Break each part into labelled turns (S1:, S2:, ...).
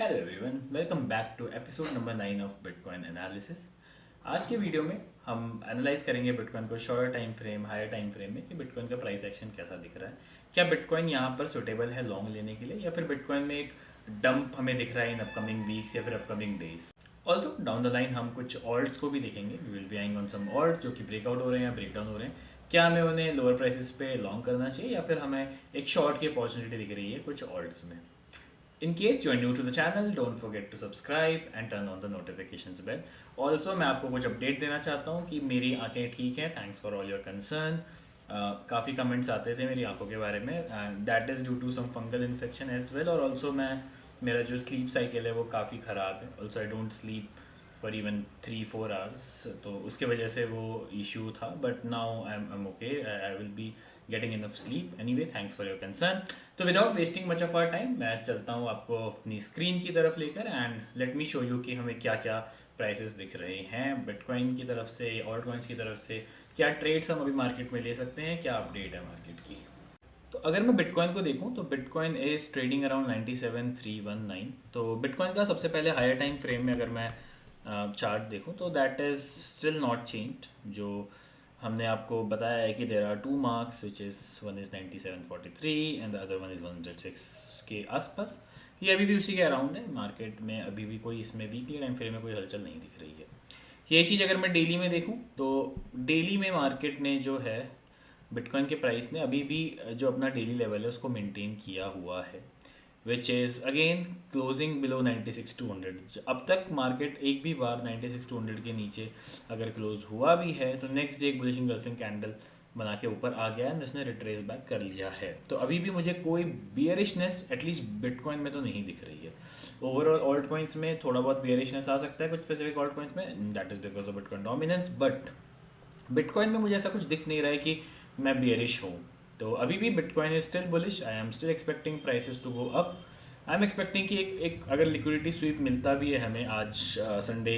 S1: Hello everyone, welcome back to episode number 9 of bitcoin analysis. आज के video में हम एनालाइज करेंगे बिटकॉइन को short time frame, higher time frame में कि बिटकॉइन का प्राइस एक्शन कैसा दिख रहा है। क्या बिटकॉइन यहाँ पर सुटेबल है लॉन्ग लेने के लिए, या फिर बिटकॉइन में एक डंप हमें दिख रहा है इन अपकमिंग वीक्स या फिर upcoming days. Also down the line हम कुछ ऑल्ट्स को भी देखेंगे। We will be eyeing on some alts जो कि ब्रेकआउट हो रहे हैं या ब्रेक डाउन हो रहे हैं। क्या हमें उन्हें लोअर प्राइसेस पे लॉन्ग करना चाहिए, या फिर हमें एक शॉर्ट की अपॉर्चुनिटी दिख रही है कुछ ऑल्ट्स में। In case you are new to the channel, don't forget to subscribe and turn on the notifications bell. Also मैं आपको कुछ अपडेट देना चाहता हूँ कि मेरी आंखें ठीक हैं, thanks for all your concern. काफ़ी कमेंट्स आते थे मेरी आंखों के बारे में, that is due to some fungal infection as well. और ऑल्सो मेरा जो स्लीप साइकिल है वो काफ़ी ख़राब है। Also I don't sleep for even 3-4 hours, तो उसके वजह से वो इशू था। But now I am okay, I will be getting enough sleep. Anyway, thanks for your concern. तो without wasting much of our time मैं चलता हूँ आपको अपनी स्क्रीन की तरफ लेकर, and let me show you कि हमें क्या क्या प्राइसेस दिख रहे हैं बिटकॉइन की तरफ से, ऑल्ट कॉइन्स की तरफ से। क्या ट्रेड्स हम अभी मार्केट में ले सकते हैं, क्या अपडेट है मार्केट की। तो अगर मैं बिटकॉइन को देखूं तो बिटकॉइन इज ट्रेडिंग अराउंड 97,319। तो बिटकॉइन का सबसे पहले हायर टाइम फ्रेम में अगर मैं चार्ट देखूं तो that is still not changed. जो हमने आपको बताया है कि there are two marks which is one is 9743 and the other one is 106 के आसपास। ये अभी भी उसी के अराउंड है। मार्केट में अभी भी कोई इसमें वीकली टाइम फ्रेम में कोई हलचल नहीं दिख रही है। ये चीज़ अगर मैं डेली में देखूं तो डेली में मार्केट ने जो है बिटकॉइन के प्राइस ने अभी भी जो अपना डेली लेवल है उसको मेंटेन किया हुआ है, which is again closing below 96,200। अब तक मार्केट एक भी बार 96,200 के नीचे अगर क्लोज हुआ भी है तो नेक्स्ट डे एक बुलिश इंगल्फिंग कैंडल बना के ऊपर आ गया है, उसने रिट्रेस बैक कर लिया है। तो अभी भी मुझे कोई बियरिशनेस एटलीस्ट बिटकॉइन में तो नहीं दिख रही है। ओवरऑल ऑल्ट कॉइन्स में थोड़ा बहुत बियरिशनेस आ सकता है कुछ स्पेसिफिक ऑल्ट कॉइन्स में, that is because of bitcoin dominance. But bitcoin में मुझे ऐसा कुछ दिख नहीं रहा है कि मैं बियरिश हूँ। तो अभी भी bitcoin is still bullish. I am still expecting prices to go up. I am expecting कि एक अगर लिक्विडिटी स्वीप मिलता भी है हमें आज संडे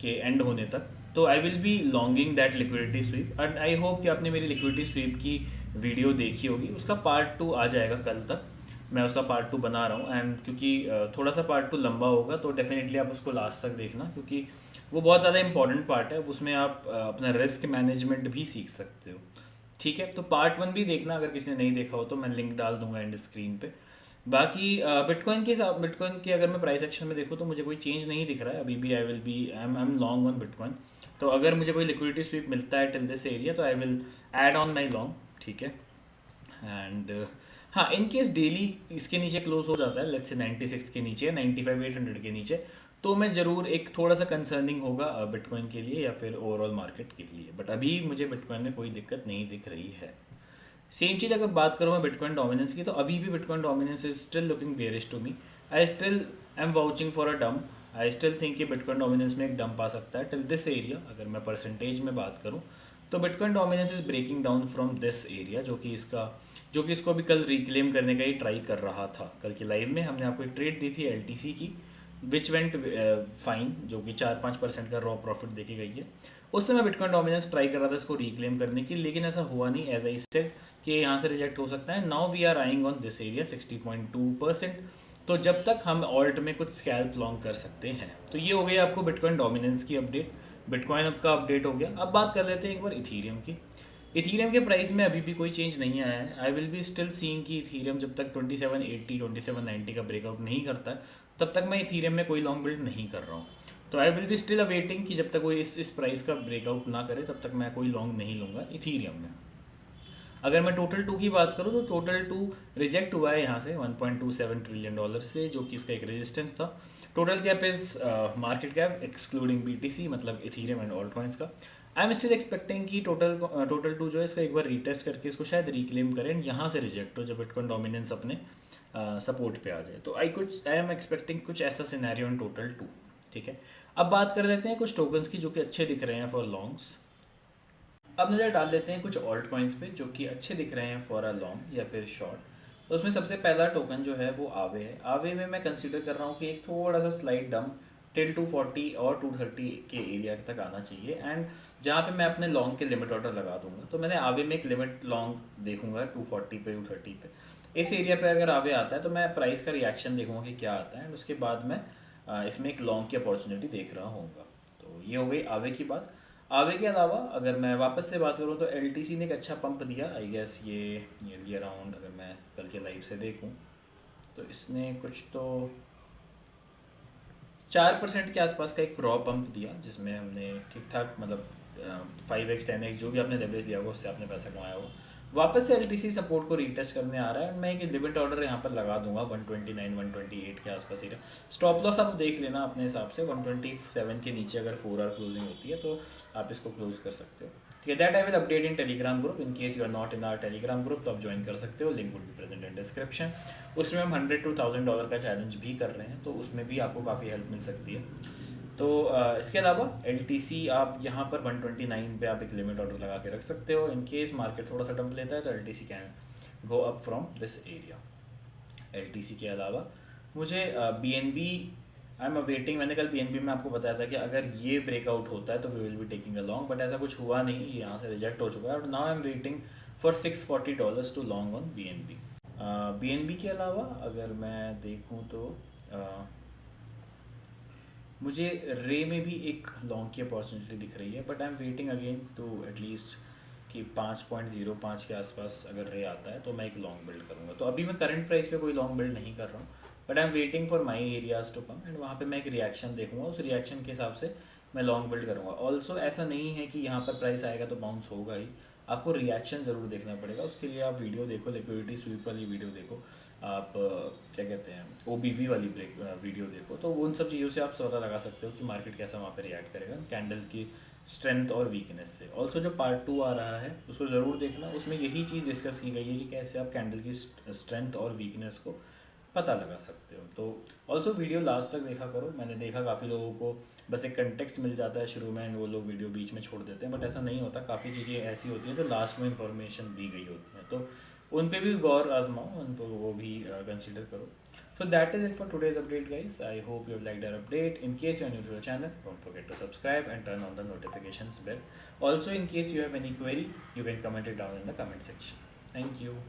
S1: के एंड होने तक, तो आई will B longing that liquidity SVEEP. And I hope कि आपने मेरी लिक्विडिटी स्वीप की वीडियो देखी होगी। उसका पार्ट 2 आ जाएगा कल तक। मैं उसका पार्ट 2 बना रहा हूँ, एंड क्योंकि थोड़ा सा पार्ट 2 लंबा होगा तो डेफिनेटली आप उसको लास्ट तक देखना, क्योंकि वो बहुत ज़्यादा इंपॉर्टेंट पार्ट है। उसमें आप अपना रिस्क मैनेजमेंट भी सीख सकते हो। ठीक है, तो पार्ट 1 भी देखना अगर किसी ने नहीं देखा हो तो मैं लिंक डाल दूंगा एंड स्क्रीन पे। बाकी बिटकॉइन के अगर मैं प्राइस एक्शन में देखूँ तो मुझे कोई चेंज नहीं दिख रहा है अभी भी। I will be I am long on bitcoin. तो अगर मुझे कोई लिक्विडिटी स्वीप मिलता है टिल दिस एरिया तो I will add on my long. ठीक है, एंड हाँ, इन केस डेली इसके नीचे क्लोज हो जाता है, लेट्स से 96 के नीचे, 95,800 के नीचे, तो मैं ज़रूर एक थोड़ा सा कंसर्निंग होगा बिटकॉइन के लिए या फिर ओवरऑल मार्केट के लिए। बट अभी मुझे बिटकॉइन में कोई दिक्कत नहीं दिख रही है। सेम चीज़ अगर बात करूँ मैं बिटकॉइन डोमिनेंस की, तो अभी भी bitcoin dominance is still looking bearish to me. I still am watching for a dump. आई स्टिल थिंक कि बिटकॉइन डोमिनेंस में एक डंप आ सकता है टिल दिस एरिया। अगर मैं परसेंटेज में बात करूँ तो bitcoin dominance is breaking down from this area, जो कि इसको अभी कल रिक्लेम करने का ही ट्राई कर रहा था। कल की लाइव में हमने आपको एक ट्रेड दी थी एलटीसी की, विच वेंट फाइन, जो कि 4-5% का रॉ प्रॉफिट देके गई है। उस समय बिटकॉइन डोमिनेंस ट्राई कर रहा था इसको रिक्लेम करने की, लेकिन ऐसा हुआ नहीं। एज आई सेड कि यहाँ से रिजेक्ट हो सकता है। Now we are eyeing on this area 60.2%। तो जब तक हम ऑल्ट में कुछ स्कैल्प लॉन्ग कर सकते हैं। तो ये हो गई आपको बिटकॉइन डोमिनेंस की अपडेट। बिटकॉइन अब का अपडेट हो गया। अब बात कर लेते हैं एक बार इथीरियम की। इथीरियम के प्राइस में अभी भी कोई चेंज नहीं आया है। आई विल बी स्टिल सीइंग कि इथीरियम जब तक 2780 2790 का ब्रेकआउट नहीं करता है तब तक मैं इथीरियम में कोई लॉन्ग बिल्ड नहीं कर रहा हूँ। तो आई विल बी स्टिल अवेटिंग कि जब तक वो इस प्राइस का ब्रेकआउट ना करे तब तक मैं कोई लॉन्ग नहीं लूँगा इथीरियम में। अगर मैं टोटल 2 की बात करूँ तो टोटल 2 रिजेक्ट हुआ है यहाँ से $1.27 ट्रिलियन से, जो कि इसका एक रेजिस्टेंस था। Total cap is market cap excluding BTC, मतलब इथीरियम एंड ऑल्ट कॉइन्स का। आई एम स्टिल एक्सपेक्टिंग कि टोटल 2 जो है इसका एक बार रीटेस्ट करके इसको शायद रिक्लेम करें, यहाँ से रिजेक्ट हो जब बिटकॉइन डोमिनेंस अपने सपोर्ट पे आ जाए। तो आई एम एक्सपेक्टिंग कुछ ऐसा सिनेरियो इन टोटल 2। ठीक है, अब बात कर लेते हैं कुछ टोकन्स की जो कि अच्छे दिख रहे हैं फॉर लॉन्ग्स। अब नज़र डाल लेते हैं कुछ ऑल्ट कॉइन्स पे जो कि अच्छे दिख रहे हैं फॉर अ लॉन्ग या फिर शॉर्ट। तो उसमें सबसे पहला टोकन जो है वो आवे है। आवे में मैं कंसीडर कर रहा हूँ कि एक थोड़ा सा स्लाइड डंप टिल 240 और 230 के एरिया तक आना चाहिए। एंड जहाँ पे मैं अपने लॉन्ग के लिमिट ऑर्डर लगा दूंगा, तो मैंने आवे में एक लिमिट लॉन्ग देखूंगा 240 पे 230 पे। इस एरिया पे अगर आवे आता है तो मैं प्राइस का रिएक्शन देखूंगा कि क्या आता है, एंड उसके बाद मैं इसमें एक लॉन्ग की अपॉर्चुनिटी देख रहा होऊंगा। तो ये हो गई आवे की बात। आवे के अलावा अगर मैं वापस से बात करूँ तो एल ने एक अच्छा पंप दिया, आई गेस ये नियरली अराउंड, अगर मैं कल के लाइव से देखूँ तो इसने कुछ तो 4% के आसपास का एक रॉ पंप दिया, जिसमें हमने ठीक ठाक मतलब 5x 10x जो भी आपने लेवरेज लिया होगा उससे आपने पैसा कमाया होगा। वापस से एल सपोर्ट को रीटेस्ट करने आ रहा है, मैं एक लिमिट ऑर्डर यहाँ पर लगा दूंगा 129 128 के आसपास एरिया। स्टॉप लॉस आप देख लेना अपने हिसाब से, 127 के नीचे अगर 4 आवर क्लोजिंग होती है तो आप इसको क्लोज कर सकते हो। ठीक है, that I will update in Telegram group. In case you are not in our Telegram group तो आप ज्वाइन कर सकते हो, link would be present in description. उसमें हम $100 to $1000 का चैलेंज भी कर रहे हैं, तो उसमें भी आपको काफ़ी हेल्प मिल सकती है। तो इसके अलावा एल आप यहाँ पर 129 पे आप एक लिमिट ऑर्डर लगा के रख सकते हो। इन केस मार्केट थोड़ा सा डंप लेता है तो L can go up from this area. L के अलावा मुझे B N B I am awaiting. मैंने कल बी में आपको बताया था कि अगर ये ब्रेकआउट होता है तो we will be taking a long, but ऐसा कुछ हुआ नहीं, ये यहाँ से रिजेक्ट हो चुका है। और now I am waiting for $640 to long on B N B के अलावा अगर मैं देखूँ तो मुझे रे में भी एक लॉन्ग की अपॉर्चुनिटी दिख रही है, but I am waiting again to at least कि 5.05 के आसपास अगर रे आता है तो मैं एक लॉन्ग बिल्ड करूँगा। तो अभी मैं करंट प्राइस पे कोई लॉन्ग बिल्ड नहीं कर रहा हूँ, but I am waiting for my areas to come, and वहाँ पे मैं एक रिएक्शन देखूंगा, उस रिएक्शन के हिसाब से मैं लॉन्ग बिल्ड करूँगा। ऑल्सो ऐसा नहीं है कि यहाँ पर प्राइस आएगा तो बाउंस होगा ही, आपको रिएक्शन ज़रूर देखना पड़ेगा। उसके लिए आप वीडियो देखो, लिक्विडिटी स्वीप वाली वीडियो देखो, आप क्या कहते हैं OBV वाली ब्रेक वीडियो देखो, तो उन सब चीज़ों से आप पता लगा सकते हो कि मार्केट कैसा वहाँ पे रिएक्ट करेगा कैंडल की स्ट्रेंथ और वीकनेस से। ऑल्सो जो पार्ट 2 आ रहा है उसको ज़रूर देखना, उसमें यही चीज़ डिस्कस की गई है कि कैसे आप कैंडल की स्ट्रेंथ और वीकनेस को पता लगा सकते हो। तो ऑल्सो वीडियो लास्ट तक देखा करो। मैंने देखा काफ़ी लोगों को बस एक कंटेक्स्ट मिल जाता है शुरू में एंड वो लोग वीडियो बीच में छोड़ देते हैं, बट ऐसा नहीं होता। काफ़ी चीज़ें ऐसी होती हैं जो लास्ट में इंफॉर्मेशन दी गई होती हैं, तो उन पे भी गौर आजमाओ, उन पर वो भी कंसिडर करो। So that is it for today's update, guys. I hope you liked our update. In case you are new to the channel, don't forget to subscribe and turn on the notifications bell. Also, in case you have any query, you can comment it down in the comment section. Thank you.